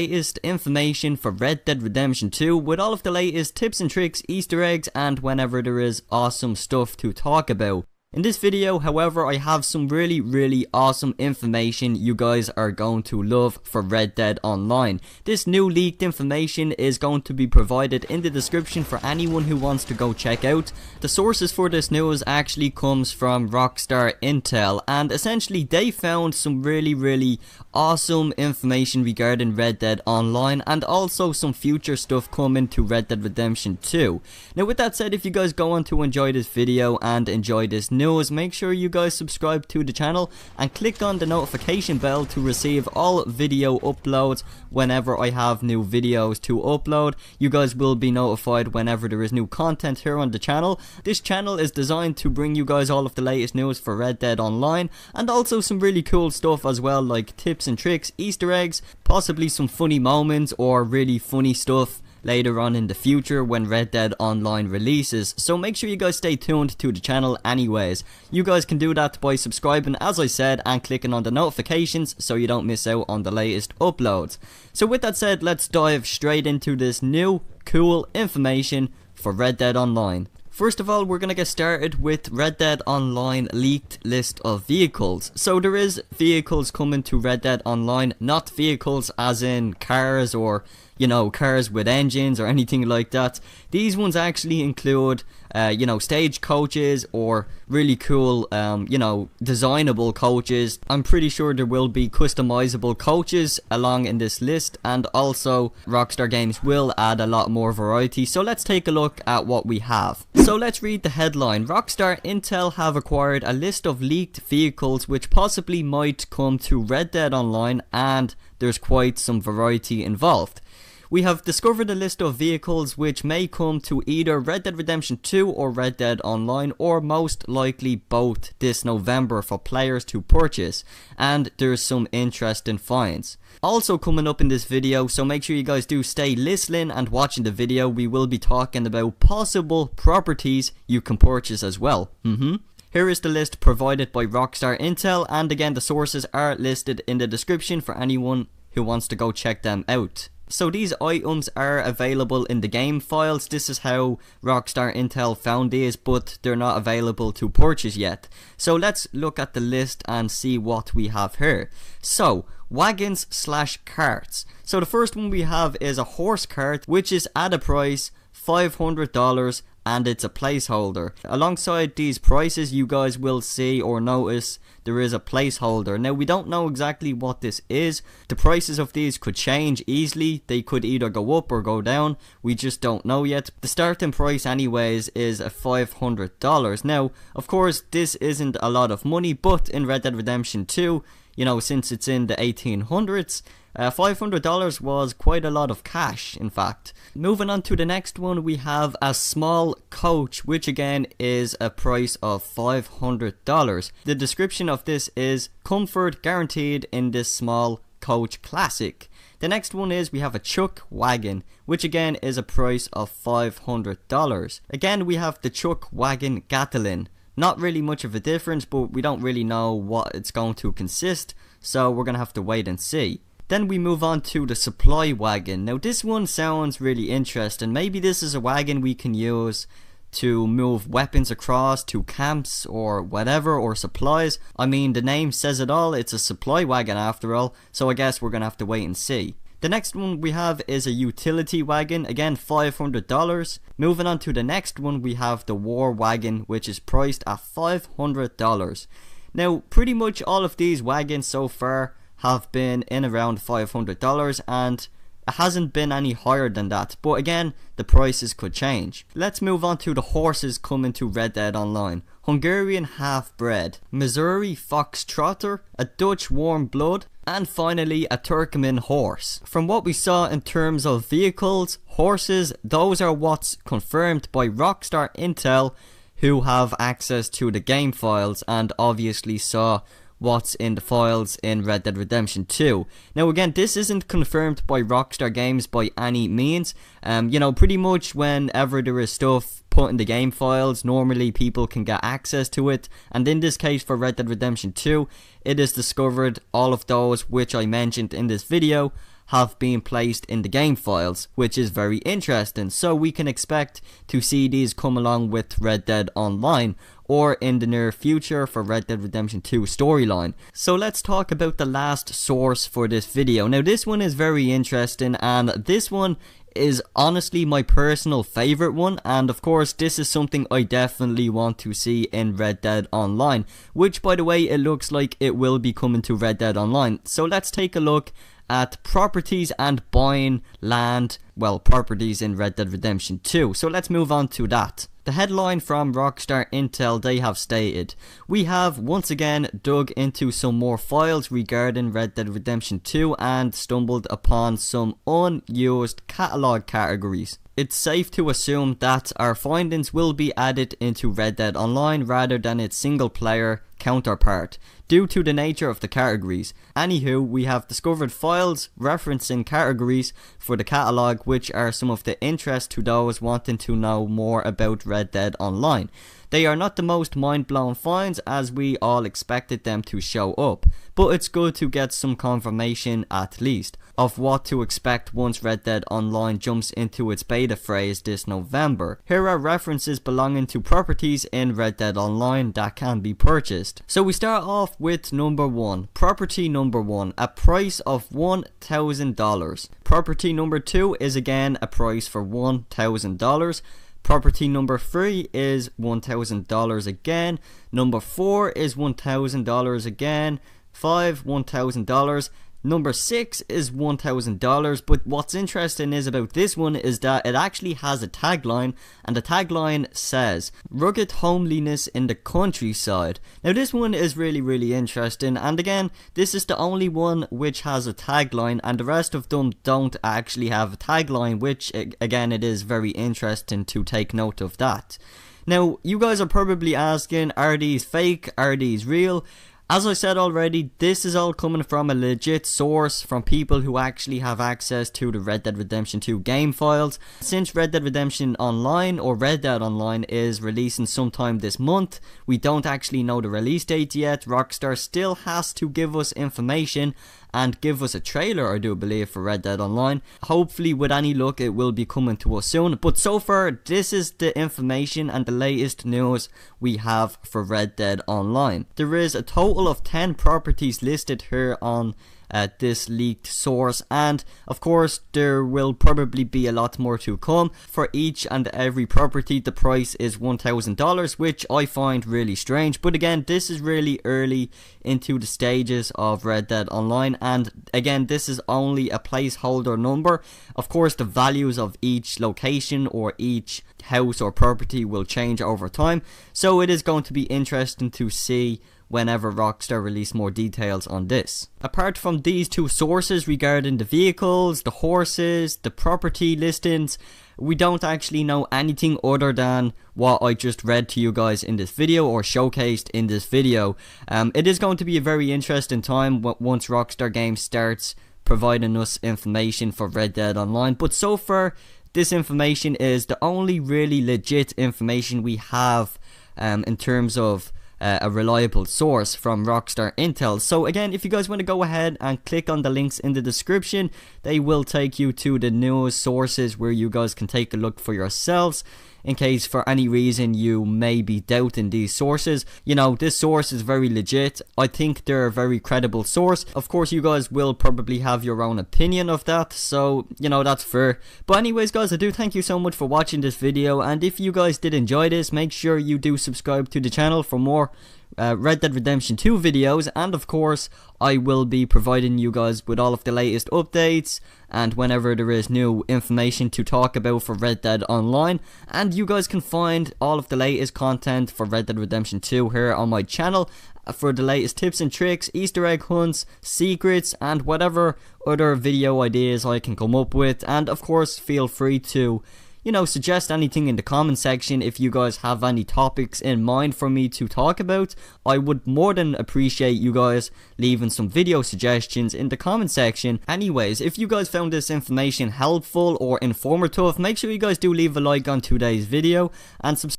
latest information for Red Dead Redemption 2 with all of the latest tips and tricks, Easter eggs, and whenever there is awesome stuff to talk about. In this video, however, I have some really awesome information you guys are going to love for Red Dead Online. This new leaked information is going to be provided in the description for anyone who wants to go check out. The sources for this news actually comes from Rockstar Intel, and essentially they found some really awesome information regarding Red Dead Online and also some future stuff coming to Red Dead Redemption 2. Now with that said, if you guys go on to enjoy this video and enjoy this news, make sure you guys subscribe to the channel and click on the notification bell to receive all video uploads. Whenever I have new videos to upload, you guys will be notified whenever there is new content here on the channel. This channel is designed to bring you guys all of the latest news for Red Dead Online and also some really cool stuff as well, like tips and tricks, Easter eggs, possibly some funny moments or really funny stuff later on in the future when Red Dead Online releases. So make sure you guys stay tuned to the channel anyways. You guys can do that by subscribing, as I said, and clicking on the notifications so you don't miss out on the latest uploads. So with that said, let's dive straight into this new cool information for Red Dead Online. First of all, we're going to get started with Red Dead Online leaked list of vehicles. So there is vehicles coming to Red Dead Online, not vehicles as in cars or, you know, cars with engines or anything like that. These ones actually include, you know, stage coaches or really cool, you know, designable coaches. I'm pretty sure there will be customizable coaches along in this list, and also Rockstar Games will add a lot more variety. So let's take a look at what we have. So let's read the headline. Rockstar Intel have acquired a list of leaked vehicles which possibly might come to Red Dead Online, and there's quite some variety involved. We have discovered a list of vehicles which may come to either Red Dead Redemption 2 or Red Dead Online, or most likely both, this November for players to purchase, and there's some interesting finds. Also coming up in this video, so make sure you guys do stay listening and watching the video, we will be talking about possible properties you can purchase as well. Here is the list provided by Rockstar Intel, and again the sources are listed in the description for anyone who wants to go check them out. So these items are available in the game files. This is how Rockstar Intel found these, but they're not available to purchase yet. So let's look at the list and see what we have here. So wagons / carts. So the first one we have is a horse cart, which is at a price $500, and it's a placeholder. Alongside these prices, you guys will see or notice there is a placeholder. Now we don't know exactly what this is. The prices of these could change easily. They could either go up or go down. We just don't know yet. The starting price anyways is $500. Now of course this isn't a lot of money, but in Red Dead Redemption 2, you know, since it's in the 1800s, $500 was quite a lot of cash, in fact. Moving on to the next one, we have a small coach, which again is a price of $500. The description of this is comfort guaranteed in this small coach classic. The next one is we have a chuck wagon, which again is a price of $500. Again we have the chuck wagon Gatlin. Not really much of a difference, but we don't really know what it's going to consist, so we're gonna have to wait and see. Then we move on to the supply wagon. Now this one sounds really interesting. Maybe this is a wagon we can use to move weapons across to camps or whatever, or supplies. I mean, the name says it all, it's a supply wagon after all, so I guess we're gonna have to wait and see. The next one we have is a utility wagon, again $500. Moving on to the next one, we have the war wagon, which is priced at $500. Now pretty much all of these wagons so far have been in around $500, and it hasn't been any higher than that, but again the prices could change. Let's move on to the horses coming to Red Dead Online. Hungarian half-bred, Missouri foxtrotter, a Dutch warm blood, and finally a Turkmen horse. From what we saw in terms of vehicles, horses, those are what's confirmed by Rockstar Intel, who have access to the game files and obviously saw what's in the files in Red Dead Redemption 2. Now again, this isn't confirmed by Rockstar Games by any means. You know, pretty much whenever there is stuff put in the game files, normally people can get access to it, and in this case for Red Dead Redemption 2, it is discovered all of those which I mentioned in this video have been placed in the game files, which is very interesting. So we can expect to see these come along with Red Dead Online, or in the near future for Red Dead Redemption 2 storyline. So let's talk about the last source for this video. Now this one is very interesting, and this one is honestly my personal favorite one, and of course this is something I definitely want to see in Red Dead Online, which by the way it looks like it will be coming to Red Dead Online. So let's take a look at properties and buying land, well, properties in Red Dead Redemption 2. So let's move on to that. The headline from Rockstar Intel, they have stated, "We have once again dug into some more files regarding Red Dead Redemption 2 and stumbled upon some unused catalog categories. It's safe to assume that our findings will be added into Red Dead Online rather than its single player counterpart, due to the nature of the categories. Anywho, we have discovered files referencing categories for the catalog, which are some of the interest to those wanting to know more about Red Dead Online. They are not the most mind-blowing finds, as we all expected them to show up, but it's good to get some confirmation at least of what to expect once Red Dead Online jumps into its beta phase this November. Here are references belonging to properties in Red Dead Online that can be purchased. So we start off with number 1, property number 1, a price of $1,000. Property number 2 is again a price for $1,000. Property number 3 is $1,000 again. Number 4 is $1,000 again. 5, $1,000. Number 6 is $1,000, but what's interesting is about this one is that it actually has a tagline, and the tagline says, "Rugged homeliness in the countryside." Now this one is really interesting, and again, this is the only one which has a tagline, and the rest of them don't actually have a tagline, which again, it is very interesting to take note of that. Now, you guys are probably asking, are these fake? Are these real? As I said already, this is all coming from a legit source, from people who actually have access to the Red Dead Redemption 2 game files. Since Red Dead Redemption Online, or Red Dead Online, is releasing sometime this month, we don't actually know the release date yet. Rockstar still has to give us information and give us a trailer, I do believe, for Red Dead Online. Hopefully, with any luck, it will be coming to us soon. But so far, this is the information and the latest news we have for Red Dead Online. There is a total of 10 properties listed here on this leaked source, and of course there will probably be a lot more to come. For each and every property, the price is $1,000, which I find really strange, but again, this is really early into the stages of Red Dead Online, and again, this is only a placeholder number. Of course, the values of each location or each house or property will change over time, so it is going to be interesting to see whenever Rockstar release more details on this. Apart from these two sources regarding the vehicles, the horses, the property listings, we don't actually know anything other than what I just read to you guys in this video, or showcased in this video. It is going to be a very interesting time once Rockstar Games starts providing us information for Red Dead Online, but so far this information is the only really legit information we have in terms of a reliable source from Rockstar Intel. So again, if you guys want to go ahead and click on the links in the description, they will take you to the news sources where you guys can take a look for yourselves. In case for any reason you may be doubting these sources, you know, this source is very legit. I think they're a very credible source. Of course, you guys will probably have your own opinion of that, so you know, that's fair. But anyways guys, I do thank you so much for watching this video, and if you guys did enjoy this, make sure you do subscribe to the channel for more Red Dead Redemption 2 videos, and of course I will be providing you guys with all of the latest updates and whenever there is new information to talk about for Red Dead Online. And you guys can find all of the latest content for Red Dead Redemption 2 here on my channel for the latest tips and tricks, Easter egg hunts, secrets, and whatever other video ideas I can come up with. And of course, feel free to, you know, suggest anything in the comment section. If you guys have any topics in mind for me to talk about, I would more than appreciate you guys leaving some video suggestions in the comment section. Anyways, if you guys found this information helpful or informative, make sure you guys do leave a like on today's video and subscribe